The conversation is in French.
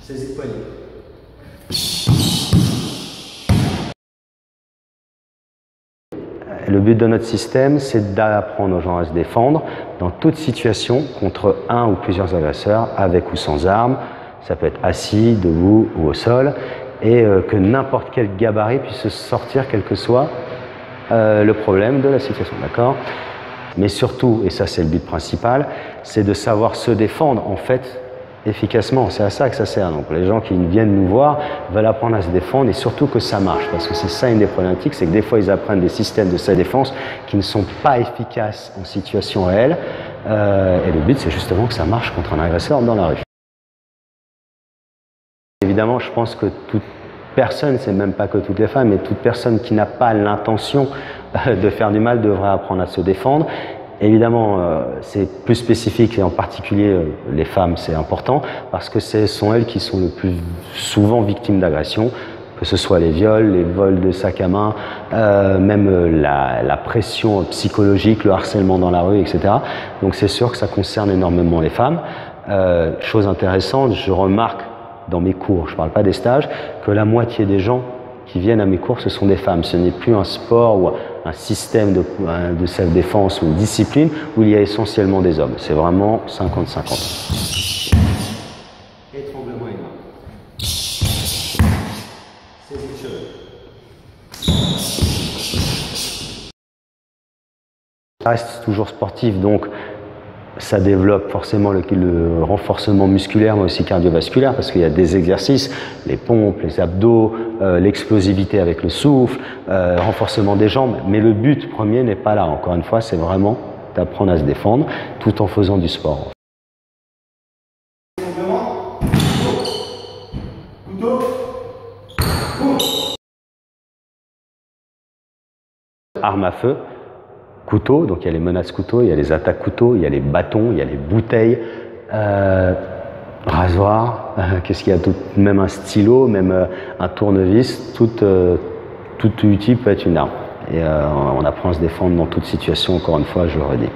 Saisie de poignet. Le but de notre système, c'est d'apprendre aux gens à se défendre dans toute situation contre un ou plusieurs agresseurs, avec ou sans armes. Ça peut être assis, debout ou au sol, et que n'importe quel gabarit puisse sortir, quel que soit le problème de la situation, d'accord? Mais surtout, et ça c'est le but principal, c'est de savoir se défendre en fait efficacement. C'est à ça que ça sert. Donc les gens qui viennent nous voir veulent apprendre à se défendre et surtout que ça marche. Parce que c'est ça une des problématiques, c'est que des fois ils apprennent des systèmes de défense qui ne sont pas efficaces en situation réelle. Et le but c'est justement que ça marche contre un agresseur dans la rue. Évidemment, je pense que toute personne, c'est même pas que toutes les femmes, mais toute personne qui n'a pas l'intention de faire du mal devrait apprendre à se défendre. Évidemment, c'est plus spécifique et en particulier les femmes, c'est important parce que ce sont elles qui sont le plus souvent victimes d'agressions, que ce soit les viols, les vols de sacs à main, même la pression psychologique, le harcèlement dans la rue, etc. Donc c'est sûr que ça concerne énormément les femmes. Chose intéressante, je remarque dans mes cours, je ne parle pas des stages, que la moitié des gens qui viennent à mes cours, ce sont des femmes. Ce n'est plus un sport ou un système de self-défense ou une discipline où il y a essentiellement des hommes. C'est vraiment 50-50. Étranglement et main. Saisie de cheveux. Ça reste toujours sportif, donc ça développe forcément le renforcement musculaire, mais aussi cardiovasculaire, parce qu'il y a des exercices, les pompes, les abdos, l'explosivité avec le souffle, renforcement des jambes. Mais le but premier n'est pas là. Encore une fois, c'est vraiment d'apprendre à se défendre tout en faisant du sport. Arme à feu. Couteau, donc il y a les menaces couteau, il y a les attaques couteau, il y a les bâtons, il y a les bouteilles, rasoir, qu'est-ce qu'il y a d'autre, même un stylo, même un tournevis, tout outil peut être une arme. Et on apprend à se défendre dans toute situation, encore une fois, je le redis.